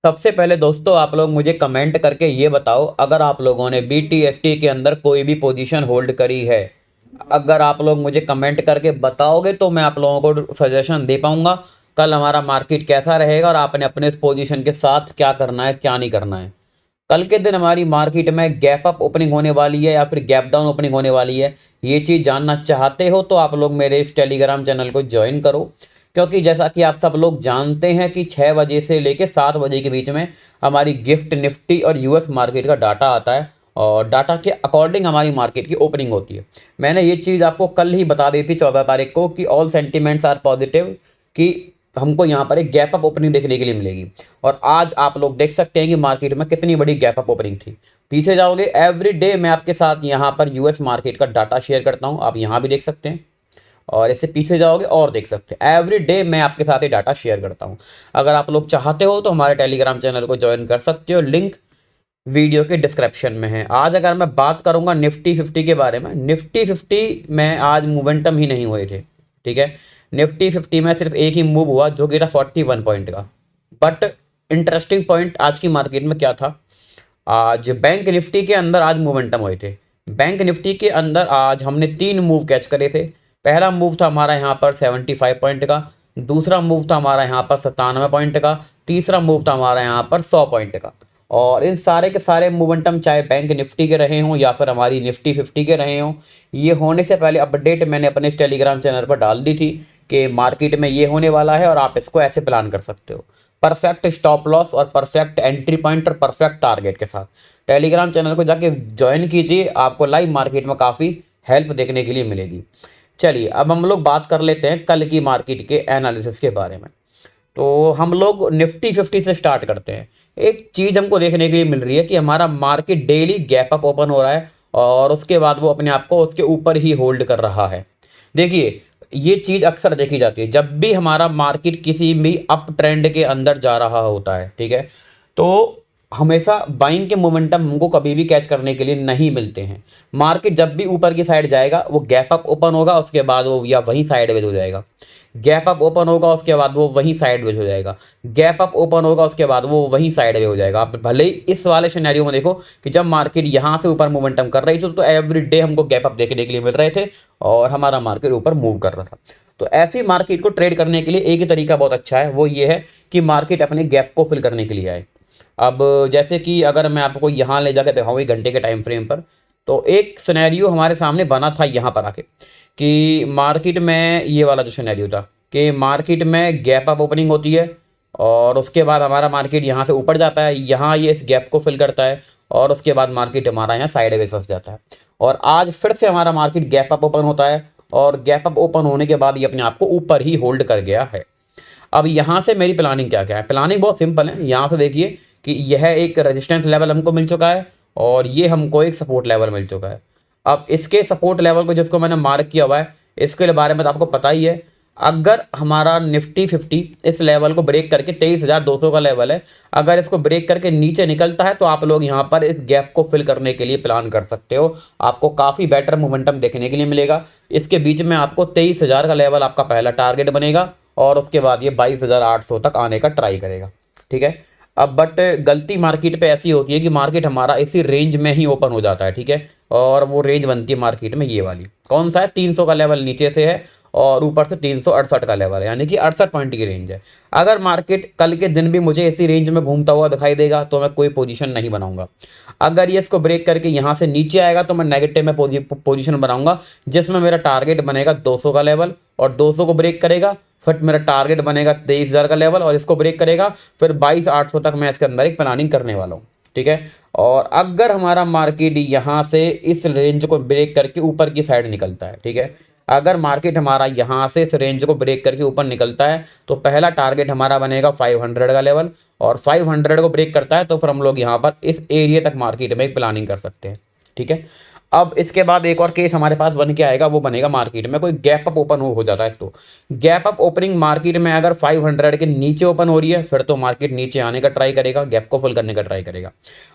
सबसे पहले दोस्तों आप लोग मुझे कमेंट करके ये बताओ, अगर आप लोगों ने BTFT के अंदर कोई भी पोजीशन होल्ड करी है, अगर आप लोग मुझे कमेंट करके बताओगे तो मैं आप लोगों को सजेशन दे पाऊंगा कल हमारा मार्केट कैसा रहेगा और आपने अपने इस पोजीशन के साथ क्या करना है क्या नहीं करना है। कल के दिन हमारी मार्केट में गैप अप ओपनिंग होने वाली है या फिर गैप डाउन ओपनिंग होने वाली है, ये चीज़ जानना चाहते हो तो आप लोग मेरे इस टेलीग्राम चैनल को ज्वाइन करो। क्योंकि जैसा कि आप सब लोग जानते हैं कि 6 बजे से लेकर 7 बजे के बीच में हमारी गिफ्ट निफ्टी और यूएस मार्केट का डाटा आता है और डाटा के अकॉर्डिंग हमारी मार्केट की ओपनिंग होती है। मैंने ये चीज़ आपको कल ही बता दी थी 14 तारीख को कि ऑल सेंटीमेंट्स आर पॉजिटिव, कि हमको यहाँ पर एक गैप अप ओपनिंग देखने के लिए मिलेगी। और आज आप लोग देख सकते हैं कि मार्केट में कितनी बड़ी गैप अप ओपनिंग थी। पीछे जाओगे, एवरी डे मैं आपके साथ यहाँ पर यूएस मार्केट का डाटा शेयर करता हूँ, आप यहाँ भी देख सकते हैं और इससे पीछे जाओगे और देख सकते हैं। एवरी डे मैं आपके साथ ये डाटा शेयर करता हूँ। अगर आप लोग चाहते हो तो हमारे टेलीग्राम चैनल को ज्वाइन कर सकते हो, लिंक वीडियो के डिस्क्रिप्शन में है। आज अगर मैं बात करूंगा निफ्टी 50 के बारे में, निफ्टी 50 में आज मोमेंटम ही नहीं हुए थे। ठीक है, निफ्टी 50 में सिर्फ एक ही मूव हुआ जो कि था 41 पॉइंट का। बट इंटरेस्टिंग पॉइंट आज की मार्केट में क्या था, आज बैंक निफ्टी के अंदर आज मोमेंटम हुए थे। बैंक निफ्टी के अंदर आज हमने 3 मूव कैच करे थे। पहला मूव था हमारा यहाँ पर 75 पॉइंट का, दूसरा मूव था हमारा यहाँ पर 97 पॉइंट का, तीसरा मूव था हमारा यहाँ पर 100 पॉइंट का। और इन सारे के सारे मोमेंटम चाहे बैंक निफ्टी के रहे हों या फिर हमारी निफ्टी 50 के रहे हों, ये होने से पहले अपडेट मैंने अपने इस टेलीग्राम चैनल पर डाल दी थी कि मार्केट में ये होने वाला है और आप इसको ऐसे प्लान कर सकते हो, परफेक्ट स्टॉप लॉस और परफेक्ट एंट्री पॉइंट और परफेक्ट टारगेट के साथ। टेलीग्राम चैनल को जाके ज्वाइन कीजिए, आपको लाइव मार्केट में काफ़ी हेल्प देखने के लिए मिलेगी। चलिए अब हम लोग बात कर लेते हैं कल की मार्केट के एनालिसिस के बारे में। तो हम लोग निफ्टी 50 से स्टार्ट करते हैं। एक चीज़ हमको देखने के लिए मिल रही है कि हमारा market daily gap up open हो रहा है और उसके बाद वो अपने आप को उसके ऊपर ही होल्ड कर रहा है। देखिए ये चीज़ अक्सर देखी जाती है जब भी हमारा मार्केट किसी भी अप ट्रेंड के अंदर जा रहा होता है। ठीक है, तो हमेशा बाइंग के मोमेंटम हमको कभी भी कैच करने के लिए नहीं मिलते हैं। मार्केट जब भी ऊपर की साइड जाएगा वो गैप अप ओपन होगा, उसके बाद वो या वहीं साइडवेज हो जाएगा। गैप अप ओपन होगा उसके बाद वो वहीं साइडवेज हो जाएगा। गैप अप ओपन होगा उसके बाद वो वहीं साइडवेज हो जाएगा। आप भले ही इस वाले सिनेरियो में देखो कि जब मार्केट यहाँ से ऊपर मोमेंटम कर रही थी तो एवरी डे हमको गैप अप देखने के लिए मिल रहे थे और हमारा मार्केट ऊपर मूव कर रहा था। तो ऐसी मार्केट को ट्रेड करने के लिए एक ही तरीका बहुत अच्छा है, वो ये है कि मार्केट अपने गैप को फिल करने के लिए आए। अब जैसे कि अगर मैं आपको यहाँ ले जाकर दिखाऊँ एक घंटे के टाइम फ्रेम पर, तो एक सिनेरियो हमारे सामने बना था यहाँ पर आके कि मार्केट में ये वाला जो सिनेरियो था कि मार्केट में गैप अप ओपनिंग होती है और उसके बाद हमारा मार्केट यहाँ से ऊपर जाता है, यहाँ ये इस गैप को फिल करता है और उसके बाद मार्केट हमारा यहाँ साइडवेज फंस जाता है। और आज फिर से हमारा मार्केट गैप अप ओपन होता है और गैप अप ओपन होने के बाद ये अपने आप को ऊपर ही होल्ड कर गया है। अब यहाँ से मेरी प्लानिंग क्या क्या है, प्लानिंग बहुत सिंपल है। यहाँ से देखिए कि यह एक रेजिस्टेंस लेवल हमको मिल चुका है और ये हमको एक सपोर्ट लेवल मिल चुका है। अब इसके सपोर्ट लेवल को जिसको मैंने मार्क किया हुआ है इसके बारे में तो आपको पता ही है। अगर हमारा निफ्टी 50 इस लेवल को ब्रेक करके 23,200 का लेवल है, अगर इसको ब्रेक करके नीचे निकलता है तो आप लोग यहाँ पर इस गैप को फिल करने के लिए प्लान कर सकते हो। आपको काफ़ी बेटर मोमेंटम देखने के लिए मिलेगा। इसके बीच में आपको 23,000 का लेवल आपका पहला टारगेट बनेगा और उसके बाद ये 22,800 तक आने का ट्राई करेगा। ठीक है, अब बट गलती मार्केट पे ऐसी होती है कि मार्केट हमारा इसी रेंज में ही ओपन हो जाता है। ठीक है, और वो रेंज बनती है मार्केट में ये वाली, कौन सा है, 300 का लेवल नीचे से है और ऊपर से 368 का लेवल है, यानी कि 68 पॉइंट की रेंज है। अगर मार्केट कल के दिन भी मुझे इसी रेंज में घूमता हुआ दिखाई देगा तो मैं कोई पोजीशन नहीं बनाऊंगा। अगर ये इसको ब्रेक करके यहाँ से नीचे आएगा तो मैं नेगेटिव में पोजीशन बनाऊंगा, जिसमें मेरा टारगेट बनेगा 200 का लेवल और 200 को ब्रेक करेगा फिर मेरा टारगेट बनेगा 23,000 का लेवल और इसको ब्रेक करेगा फिर 22,800 तक मैं इसके अंदर एक प्लानिंग करने वाला हूँ। ठीक है, और अगर हमारा मार्केट यहाँ से इस रेंज को ब्रेक करके ऊपर की साइड निकलता है, ठीक है, अगर मार्केट हमारा यहाँ से इस रेंज को ब्रेक करके ऊपर निकलता है तो पहला टारगेट हमारा बनेगा 500 का लेवल और 500 को ब्रेक करता है तो फिर हम लोग यहाँ पर इस एरिया तक मार्केट में एक प्लानिंग कर सकते हैं। ठीक है, अब इसके बाद एक और केस हमारे पास बन के आएगा, वो बनेगा मार्केट में कोई गैप अप ओपन हो जाता है। तो गैप अप ओपनिंग मार्केट में अगर 500 के नीचे ओपन हो रही है फिर तो मार्केट नीचे आने का ट्राई करेगा, गैप को फुल करने का ट्राई करेगा।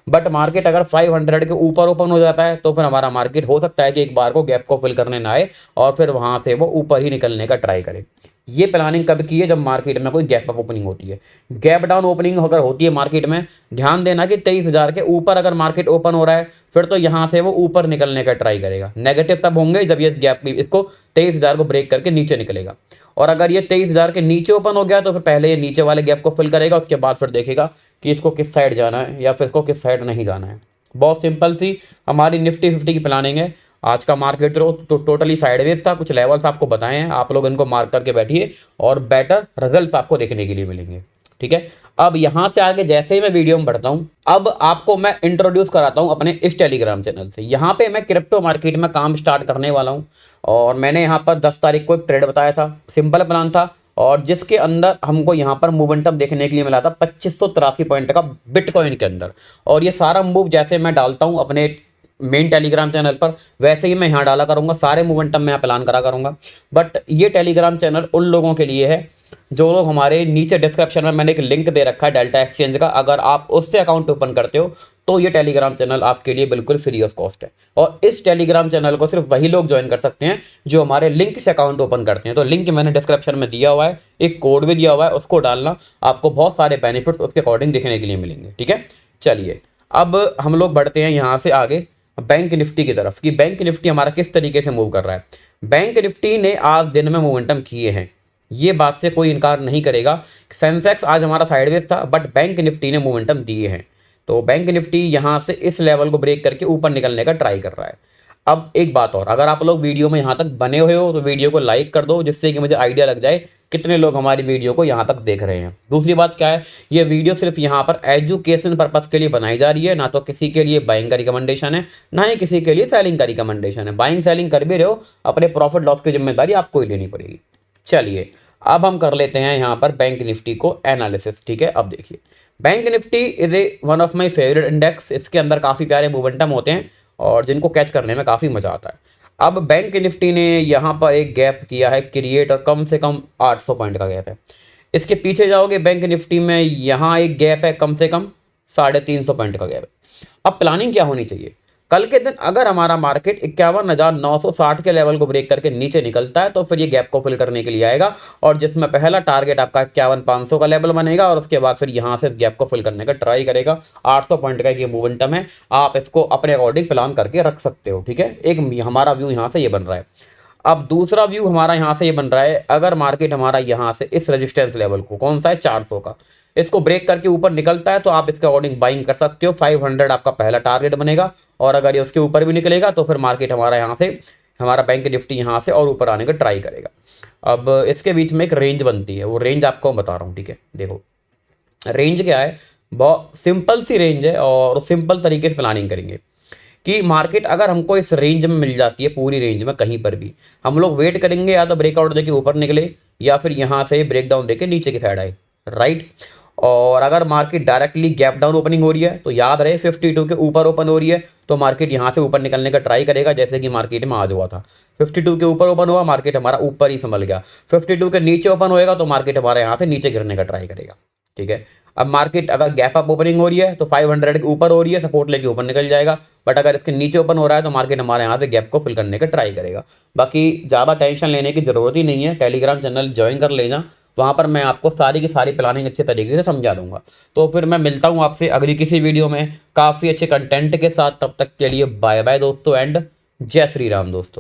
बट मार्केट अगर 500 के ऊपर ओपन हो जाता है तो फिर हमारा मार्केट हो सकता है कि एक बार को गैप को फिल करने ना आए और फिर वहां से वो ऊपर ही निकलने का ट्राई करे। ये प्लानिंग कब की है? जब मार्केट में कोई गैप अप ओपनिंग होती है। गैप डाउन ओपनिंग अगर होती है मार्केट में, ध्यान देना कि 23,000 के ऊपर अगर मार्केट ओपन हो रहा है, फिर तो यहाँ से वो ऊपर निकलने का ट्राई करेगा। नेगेटिव तब होंगे जब ये गैप इसको 23,000 को ब्रेक करके नीचे निकलेगा। और अगर ये 23,000 के नीचे ओपन हो गया तो फिर पहले ये नीचे वाले गैप को फिल करेगा, उसके बाद फिर देखेगा कि इसको किस साइड जाना है या फिर इसको किस साइड नहीं जाना है। बहुत सिंपल सी हमारी निफ्टी 50 की प्लानिंग है। आज का मार्केट तो टोटली साइडवेज था। कुछ लेवल्स आपको बताए हैं, आप लोग इनको मार्क करके बैठिए और बेटर रिजल्ट्स आपको देखने के लिए मिलेंगे। ठीक है, अब यहाँ से आगे जैसे ही मैं वीडियो में बढ़ता हूँ, अब आपको मैं इंट्रोड्यूस कराता हूँ अपने इस टेलीग्राम चैनल से। यहाँ पे मैं क्रिप्टो मार्केट में काम स्टार्ट करने वाला हूँ और मैंने यहाँ पर 10 तारीख को एक ट्रेड बताया था, सिंपल प्लान था और जिसके अंदर हमको यहाँ पर मोमेंटम देखने के लिए मिला था 2583 पॉइंट का बिटकॉइन के अंदर। और ये सारा मूव जैसे मैं डालता हूँ अपने मेन टेलीग्राम चैनल पर, वैसे ही मैं यहाँ डाला करूँगा। सारे मोमेंटम मैं प्लान करा करूँगा। बट ये टेलीग्राम चैनल उन लोगों के लिए है जो लोग, हमारे नीचे डिस्क्रिप्शन में मैंने एक लिंक दे रखा है डेल्टा एक्सचेंज का, अगर आप उससे अकाउंट ओपन करते हो तो ये टेलीग्राम चैनल आपके लिए बिल्कुल फ्री ऑफ कॉस्ट है। और इस टेलीग्राम चैनल को सिर्फ वही लोग ज्वाइन कर सकते हैं जो हमारे लिंक से अकाउंट ओपन करते हैं। तो लिंक मैंने डिस्क्रिप्शन में दिया हुआ है, एक कोड भी दिया हुआ है, उसको डालना, आपको बहुत सारे बेनिफिट्स उसके अकॉर्डिंग देखने के लिए मिलेंगे। ठीक है, चलिए अब हम लोग बढ़ते हैं यहाँ से आगे बैंक निफ्टी की तरफ कि बैंक निफ्टी हमारा किस तरीके से मूव कर रहा है। बैंक निफ्टी ने आज दिन में मोमेंटम किए हैं, ये बात से कोई इनकार नहीं करेगा। सेंसेक्स आज हमारा साइडवेज था बट बैंक निफ्टी ने मोमेंटम दिए हैं। तो बैंक निफ्टी यहाँ से इस लेवल को ब्रेक करके ऊपर निकलने का ट्राई कर रहा है। अब एक बात और, अगर आप लोग वीडियो में यहाँ तक बने हुए हो तो वीडियो को लाइक कर दो, जिससे कि मुझे आइडिया लग जाए कितने लोग हमारी वीडियो को यहाँ तक देख रहे हैं। दूसरी बात क्या है, ये वीडियो सिर्फ यहाँ पर एजुकेशन पर्पस के लिए बनाई जा रही है, ना तो किसी के लिए बाइंग का रिकमेंडेशन है, ना ही किसी के लिए सेलिंग का रिकमेंडेशन है। बाइंग सेलिंग कर भी रहे हो, अपने प्रॉफिट लॉस की जिम्मेदारी आपको ही लेनी पड़ेगी। चलिए अब हम कर लेते हैं यहाँ पर बैंक निफ्टी को एनालिसिस। ठीक है, अब देखिए bank Nifty is a one of my favourite index. इसके अंदर काफ़ी प्यारे मोमेंटम होते हैं और जिनको कैच करने में काफ़ी मज़ा आता है। अब बैंक निफ्टी ने यहाँ पर एक गैप किया है क्रिएट, और कम से कम 800 पॉइंट का गैप है। इसके पीछे जाओगे बैंक निफ्टी में, यहाँ एक गैप है कम से कम 350 पॉइंट का गैप है। अब प्लानिंग क्या होनी चाहिए, कल के दिन अगर हमारा मार्केट 51,960 के लेवल को ब्रेक करके नीचे निकलता है तो फिर ये गैप को फिल करने के लिए आएगा, और जिसमें पहला टारगेट आपका 51,500 का लेवल बनेगा और उसके बाद फिर यहाँ से इस गैप को फिल करने का ट्राई करेगा। 800 पॉइंट का ये मोमेंटम है, आप इसको अपने अकॉर्डिंग प्लान करके रख सकते हो। ठीक है, एक हमारा व्यू यहाँ से ये बन रहा है। अब दूसरा व्यू हमारा यहाँ से ये बन रहा है, अगर मार्केट हमारा यहाँ से इस रेजिस्टेंस लेवल को, कौन सा है 400 का, इसको ब्रेक करके ऊपर निकलता है तो आप इसके अकॉर्डिंग बाइंग कर सकते हो। 500 आपका पहला टारगेट बनेगा और अगर ये उसके ऊपर भी निकलेगा तो फिर मार्केट हमारा यहाँ से, हमारा बैंक निफ्टी यहाँ से और ऊपर आने का ट्राई करेगा। अब इसके बीच में एक रेंज बनती है, वो रेंज आपको बता रहा हूँ। ठीक है, देखो रेंज क्या है, बहुत सिंपल सी रेंज है और सिंपल तरीके से प्लानिंग करेंगे कि मार्केट अगर हमको इस रेंज में मिल जाती है, पूरी रेंज में कहीं पर भी, हम लोग वेट करेंगे या तो ब्रेकआउट देके ऊपर निकले या फिर यहाँ से ब्रेक डाउन देके नीचे की साइड आए, राइट। और अगर market directly gap down opening हो रही है तो याद रहे 52 के ऊपर ओपन हो रही है तो मार्केट यहाँ से ऊपर निकलने का ट्राई करेगा, जैसे कि मार्केट में आज हुआ था। 52 के ऊपर ओपन हुआ, मार्केट हमारा ऊपर ही संभल गया। 52 के नीचे ओपन होएगा तो मार्केट हमारा यहाँ से नीचे गिरने का ट्राई करेगा। ठीक है, अब मार्केट अगर गैप अप ओपनिंग हो रही है तो 500 के ऊपर हो रही है, सपोर्ट लेके ऊपर निकल जाएगा। बट अगर इसके नीचे ओपन हो रहा है तो मार्केट हमारे यहाँ से गैप को फिल करने का ट्राई करेगा। बाकी ज़्यादा टेंशन लेने की ज़रूरत ही नहीं है, टेलीग्राम चैनल ज्वाइन कर लेना, वहाँ पर मैं आपको सारी की सारी प्लानिंग अच्छे तरीके से समझा दूंगा। तो फिर मैं मिलता हूँ आपसे अगली किसी वीडियो में काफ़ी अच्छे कंटेंट के साथ। तब तक के लिए बाय बाय दोस्तों एंड जय श्री राम दोस्तों।